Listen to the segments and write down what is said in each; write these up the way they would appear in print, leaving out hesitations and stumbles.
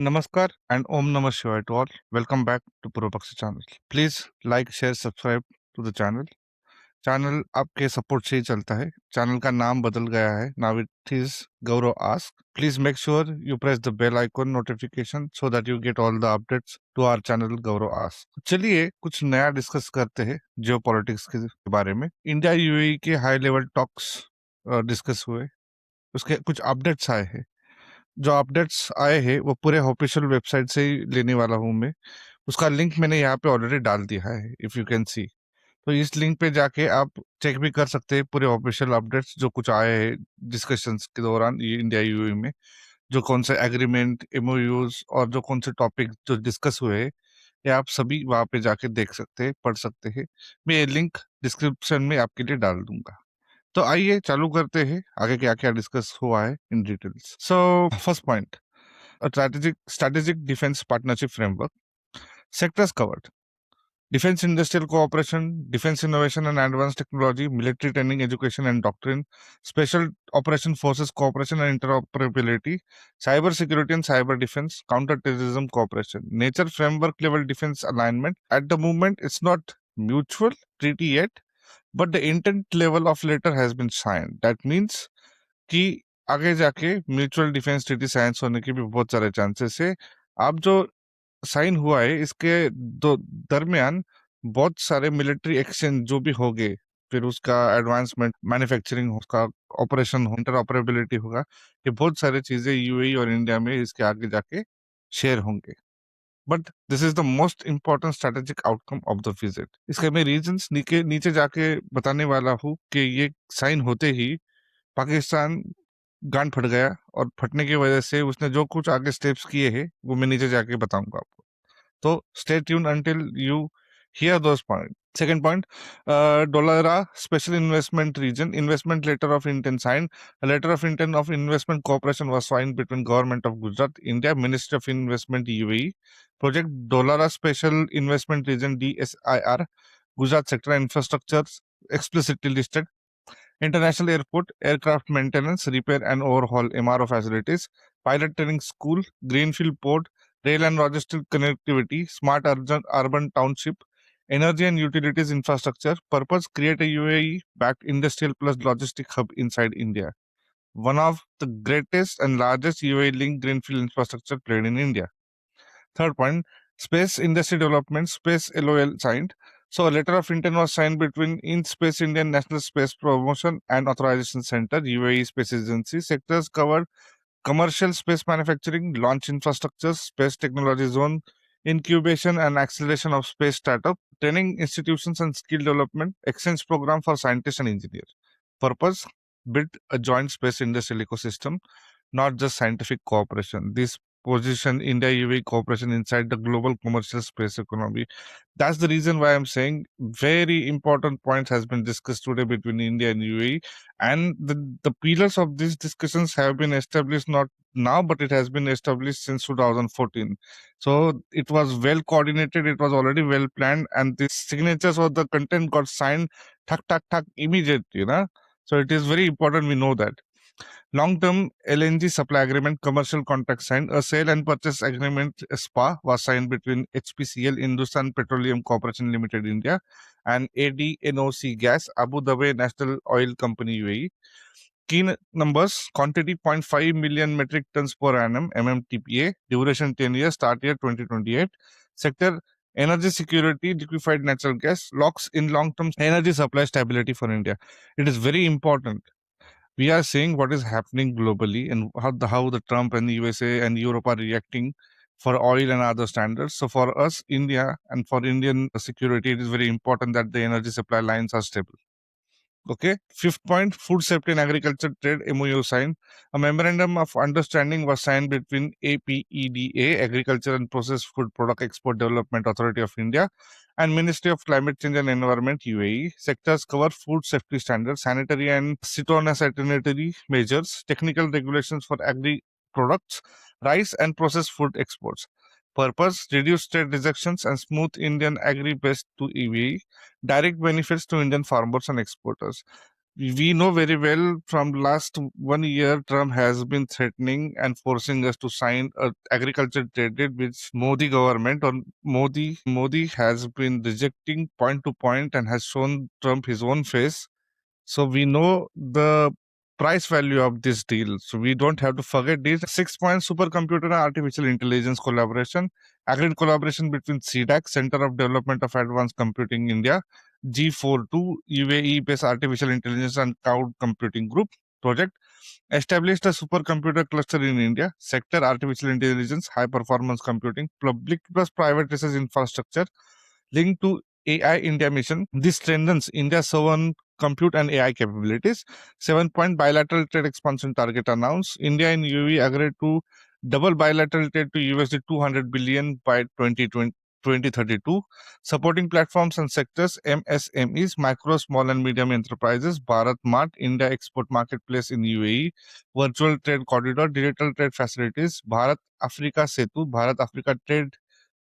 Namaskar and Om Namah Shivaya to all. Welcome back to Purvapaksa channel. Please like, share, subscribe to the channel. Channel आपके support से ही चलता है. Channel का नाम बदल गया है. Now it is Gaurav ask. Please make sure you press the bell icon notification so that you get all the updates to our channel Gaurav ask. चलिए कुछ नया डिस्कस करते हैं जियो पॉलिटिक्स के बारे में. इंडिया यूएई के हाई लेवल टॉक्स डिस्कस हुए. उसके कुछ अपडेट्स आए हैं. जो अपडेट्स आए हैं वो पूरे ऑफिशियल वेबसाइट से ही लेने वाला हूँ मैं. उसका लिंक मैंने यहाँ पे ऑलरेडी डाल दिया है, इफ यू कैन सी. तो इस लिंक पे जाके आप चेक भी कर सकते हैं पूरे ऑफिशियल अपडेट्स जो कुछ आए हैं डिस्कशंस के दौरान ये इंडिया यूएई में. जो कौन से एग्रीमेंट, एमओयूज और जो कौन से टॉपिक जो डिस्कस हुए हैं, ये आप सभी वहां पे जाके देख सकते हैं, पढ़ सकते हैं. मैं ये लिंक डिस्क्रिप्शन में आपके लिए डाल दूंगा. तो आइए चालू करते हैं आगे क्या क्या डिस्कस हुआ है in details. So first point, strategic defense partnership framework. Sectors covered: defense industrial cooperation, defense innovation and advanced technology, military training, education and doctrine, special operation forces cooperation and interoperability, cyber security and cyber defense, counter-terrorism cooperation. Nature framework level defense alignment. At the moment, it's not mutual treaty yet, but the intent level of letter has been signed. That means कि आगे जाके mutual defence treaty sign होने के भी बहुत सारे chances है. अब जो साइन हुआ है इसके दरमियान बहुत सारे मिलिट्री एक्शन जो भी होंगे, फिर उसका एडवांसमेंट, मैन्युफैक्चरिंग, उसका ऑपरेशन, इंटर ऑपरेबिलिटी होगा. ये बहुत सारी चीजें यूएई और इंडिया में इसके आगे जाके शेयर होंगे. But this is the most important strategic outcome of the visit. इसके मैं रीजंस नीचे जाके बताने वाला हूँ कि ये साइन होते ही पाकिस्तान गांड फट गया, और फटने की वजह से उसने जो कुछ आगे स्टेप्स किए हैं वो मैं नीचे जाके बताऊंगा आपको. तो stay tune until you here those point. Second point, Dolara Special Investment Region Investment Letter of Intent signed. A letter of intent of investment cooperation was signed between Government of Gujarat, India, Ministry of Investment UAE. Project Dolara Special Investment Region DSIR, Gujarat Sector Infrastructure explicitly listed. International Airport, aircraft maintenance, repair and overhaul MRO facilities, pilot training school, greenfield port, rail and logistic connectivity, smart urban township, energy and utilities infrastructure. Purpose: create a UAE-backed industrial plus logistic hub inside India. One of the greatest and largest UAE-linked greenfield infrastructure played in India. Third point, space industry development, space LOL signed. So a letter of intent was signed between InSpace Indian National Space Promotion and Authorization Center, UAE Space Agency. Sectors covered: commercial space manufacturing, launch infrastructure, space technology zone, incubation and acceleration of space startup, training institutions and skill development, exchange program for scientists and engineers. Purpose: build a joint space industrial ecosystem, not just scientific cooperation. This position India UAE cooperation inside the global commercial space economy. That's the reason why I'm saying very important points has been discussed today between India and UAE, and the pillars of these discussions have been established not now, but it has been established since 2014. So it was well coordinated, it was already well planned, and the signatures or the content got signed tuck immediately. So it is very important we know that. Long-term LNG supply agreement, commercial contract signed. A sale and purchase agreement (SPA) was signed between HPCL, Hindustan Petroleum Corporation Limited, India, and ADNOC Gas, Abu Dhabi National Oil Company, UAE. Key numbers: quantity 0.5 million metric tons per annum (MMTPA). Duration 10 years. Start year 2028. Sector: energy security, liquefied natural gas. Locks in long-term energy supply stability for India. It is very important. We are seeing what is happening globally and how the Trump and the USA and Europe are reacting for oil and other standards. So for us, India, and for Indian security, it is very important that the energy supply lines are stable. Okay. Fifth point, food safety and agriculture trade MOU signed. A memorandum of understanding was signed between APEDA, Agriculture and Processed Food Product Export Development Authority of India, and Ministry of Climate Change and Environment, UAE. Sectors cover food safety standards, sanitary and phytosanitary measures, technical regulations for agri products, rice and processed food exports. Purpose: reduce trade rejections and smooth Indian agri-based to UAE. Direct benefits to Indian farmers and exporters. we know very well from last 1 year, Trump has been threatening and forcing us to sign a agriculture trade deal with Modi government. Or Modi has been rejecting point to point and has shown Trump his own face. So we know the price value of this deal. So we don't have to forget this. 6 point supercomputer and artificial intelligence collaboration, agreed collaboration between CDAC, Center of Development of Advanced Computing India, G42, UAE based artificial intelligence and cloud computing group project, established a supercomputer cluster in India, sector artificial intelligence, high performance computing, public plus private research infrastructure linked to AI India mission. This strengthens India's sovereign compute and AI capabilities. 7 point bilateral trade expansion target announced. India and UAE agreed to double bilateral trade to USD 200 billion by 2032, supporting platforms and sectors, MSMEs, micro, small and medium enterprises, Bharat Mart, India export marketplace in UAE, virtual trade corridor, digital trade facilities, Bharat Africa Setu, Bharat Africa trade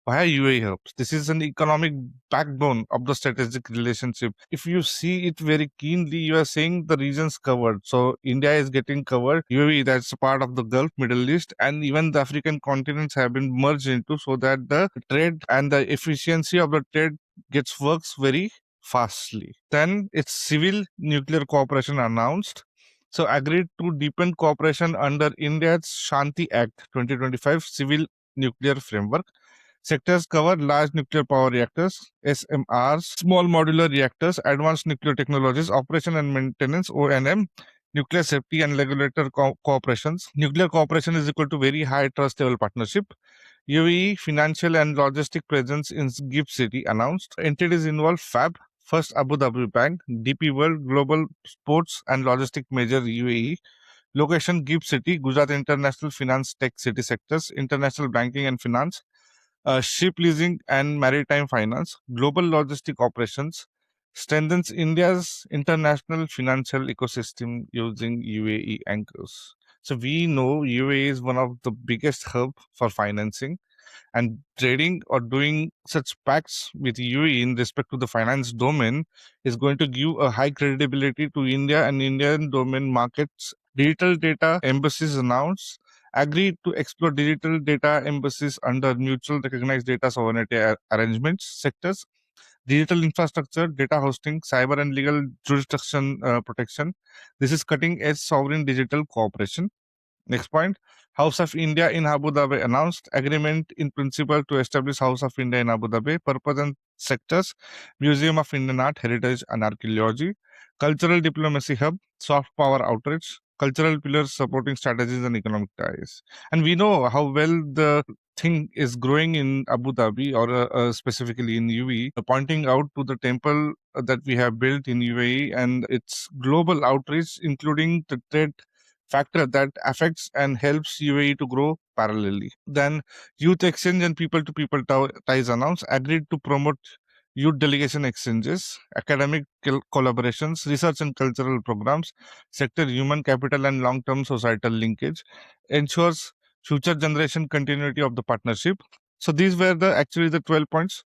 via UAE hubs. This is an economic backbone of the strategic relationship. If you see it very keenly, you are saying the regions covered. So India is getting covered. UAE, that's a part of the Gulf, Middle East, and even the African continents have been merged into, so that the trade and the efficiency of the trade works very fastly. Then it's civil nuclear cooperation announced. So agreed to deepen cooperation under India's Shanti Act 2025 civil nuclear framework. Sectors cover large nuclear power reactors, SMRs, small modular reactors, advanced nuclear technologies, operation and maintenance, O&M, nuclear safety and regulator cooperations. Nuclear cooperation is equal to very high trust level partnership. UAE financial and logistic presence in GIFT City announced. Entities involved FAB, First Abu Dhabi Bank, DP World, Global Sports and Logistic Major UAE. Location GIFT City, Gujarat International Finance Tech City sectors, international banking and finance, ship leasing and maritime finance, global logistic operations, strengthens India's international financial ecosystem using UAE anchors. So we know UAE is one of the biggest hub for financing, and trading or doing such pacts with UAE in respect to the finance domain is going to give a high credibility to India and Indian domain markets. Digital data embassies announced agreed to explore digital data embassies under mutual recognized data sovereignty arrangements sectors, digital infrastructure, data hosting, cyber and legal jurisdiction protection. This is cutting edge sovereign digital cooperation. Next point, House of India in Abu Dhabi announced agreement in principle to establish House of India in Abu Dhabi, purpose and sectors, Museum of Indian Art, Heritage and Archaeology, Cultural Diplomacy Hub, Soft Power Outreach, cultural pillars supporting strategies and economic ties. And we know how well the thing is growing in Abu Dhabi, or specifically in UAE, pointing out to the temple that we have built in UAE and its global outreach, including the trade factor that affects and helps UAE to grow parallelly. Then youth exchange and people to people ties announced agreed to promote youth delegation exchanges, academic collaborations, research and cultural programs, sector human capital and long-term societal linkage, ensures future generation continuity of the partnership. So these were the actually the 12 points.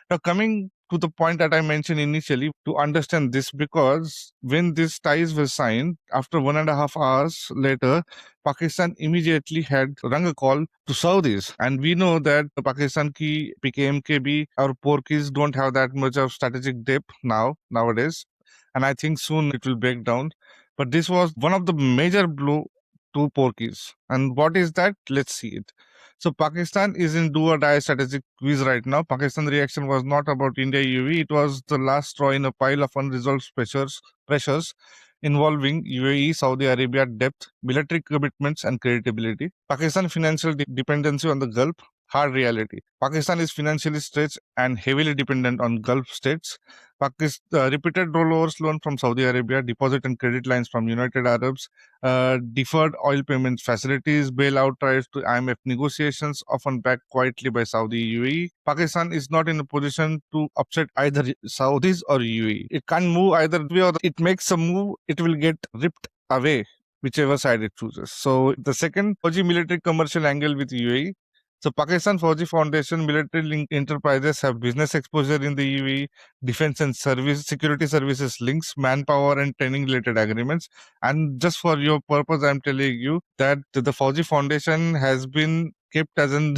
Now, coming to the point that I mentioned initially, to understand this, because when these ties were signed, after 1.5 hours later, Pakistan immediately had rung a call to Saudis. And we know that the Pakistan ki PKMKB or Porkies don't have that much of strategic depth nowadays. And I think soon it will break down. But this was one of the major blow to Porkies. And what is that? Let's see it. So Pakistan is in do or die strategic quiz right now. Pakistan's reaction was not about India UAE. It was the last straw in a pile of unresolved pressures involving UAE, Saudi Arabia depth, military commitments and credibility. Pakistan financial dependency on the Gulf, hard reality. Pakistan is financially stretched and heavily dependent on Gulf states. Repeated rollovers loan from Saudi Arabia, deposit and credit lines from United Arabs, deferred oil payment facilities, bailout tries to IMF negotiations, often backed quietly by Saudi UAE. Pakistan is not in a position to upset either Saudis or UAE. It can't move either way, or it makes a move, it will get ripped away, whichever side it chooses. So the second military commercial angle with UAE. So Pakistan Fauji Foundation military linked enterprises have business exposure in the UAE, defense and service security services links, manpower and training related agreements. And just for your purpose, I'm telling you that the Fauji Foundation has been kept as an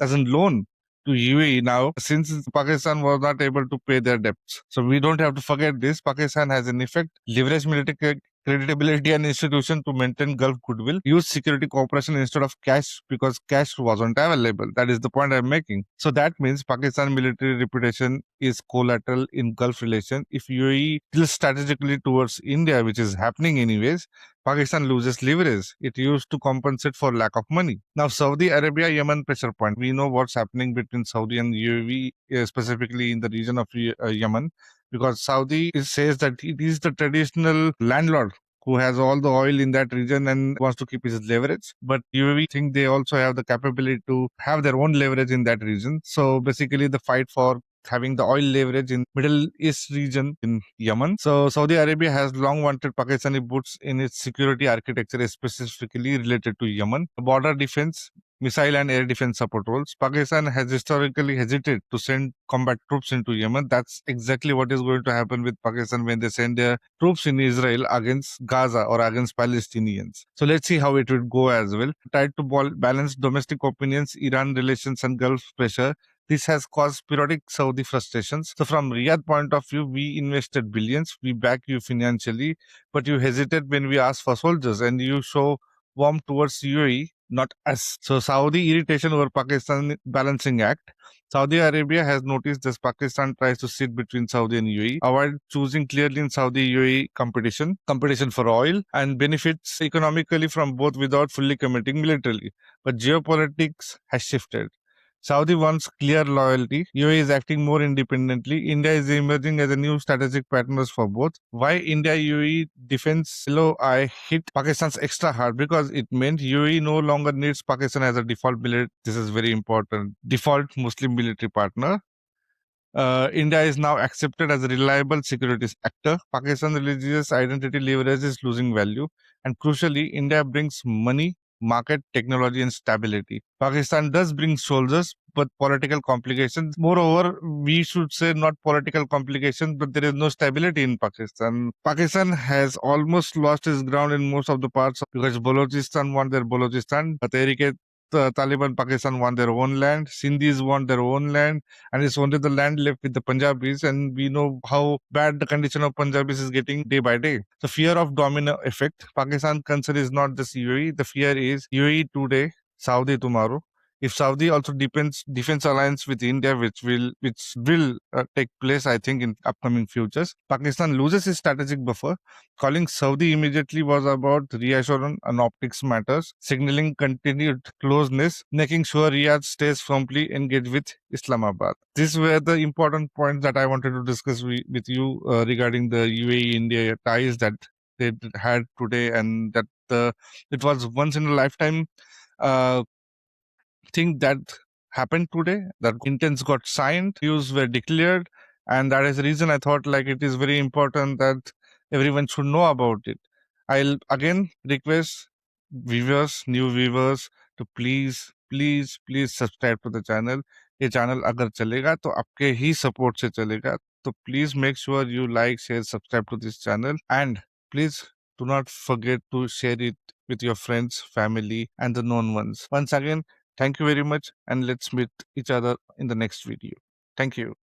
as a loan to UAE now since Pakistan was not able to pay their debts. So we don't have to forget this. Pakistan has in effect leveraged military creditability and institution to maintain Gulf goodwill, use security cooperation instead of cash because cash wasn't available. That is the point I'm making. So that means Pakistan military reputation is collateral in Gulf relation. If UAE tilts strategically towards India, which is happening anyways, Pakistan loses leverage. It used to compensate for lack of money. Now, Saudi Arabia, Yemen pressure point. We know what's happening between Saudi and UAE, specifically in the region of Yemen, because Saudi says that it is the traditional landlord who has all the oil in that region and wants to keep his leverage. But UAE think they also have the capability to have their own leverage in that region. So basically, the fight for having the oil leverage in Middle East region in Yemen. So Saudi Arabia has long wanted Pakistani boots in its security architecture, specifically related to Yemen. Border defense, missile and air defense support roles. Pakistan has historically hesitated to send combat troops into Yemen. That's exactly what is going to happen with Pakistan when they send their troops in Israel against Gaza or against Palestinians. So let's see how it would go as well. Tried to balance domestic opinions, Iran relations, and Gulf pressure. This has caused periodic Saudi frustrations. So, from Riyadh point of view, we invested billions, we back you financially, but you hesitate when we ask for soldiers, and you show warm towards UAE, not us. So, Saudi irritation over Pakistan balancing act. Saudi Arabia has noticed that Pakistan tries to sit between Saudi and UAE, avoid choosing clearly in Saudi UAE competition for oil, and benefits economically from both without fully committing militarily. But geopolitics has shifted. Saudi wants clear loyalty. UAE is acting more independently. India is emerging as a new strategic partners for both. Why India UAE defense I hit Pakistan's extra hard? Because it meant UAE no longer needs Pakistan as a default military. This is very important. Default Muslim military partner. India is now accepted as a reliable security actor. Pakistan's religious identity leverage is losing value. And crucially, India brings money, market, technology, and stability. Pakistan does bring soldiers, but political complications. Moreover, we should say not political complications, but there is no stability in Pakistan. Pakistan has almost lost its ground in most of the parts because Balochistan want their Balochistan. Taliban Pakistan want their own land. Sindhis want their own land, and it's only the land left with the Punjabis, and we know how bad the condition of Punjabis is getting day by day. The fear of domino effect. Pakistan concern is not just UAE. The fear is UAE today, Saudi tomorrow. If Saudi also depends defense alliance with India, which will take place, I think, in upcoming futures, Pakistan loses its strategic buffer. Calling Saudi immediately was about reassurance and optics matters, signaling continued closeness, making sure Riyadh stays firmly engaged with Islamabad. These were the important points that I wanted to discuss with you regarding the UAE-India ties that they had today, and that it was once in a lifetime uh, thing that happened today. That intents got signed, views were declared, and that is the reason I thought like it is very important that everyone should know about it. I'll again request new viewers to please subscribe to the channel. ये channel अगर चलेगा तो आपके ही support से चलेगा, तो please make sure you like share subscribe to this channel, and please do not forget to share it with your friends, family, and the known ones. Once again, thank you very much, and let's meet each other in the next video. Thank you.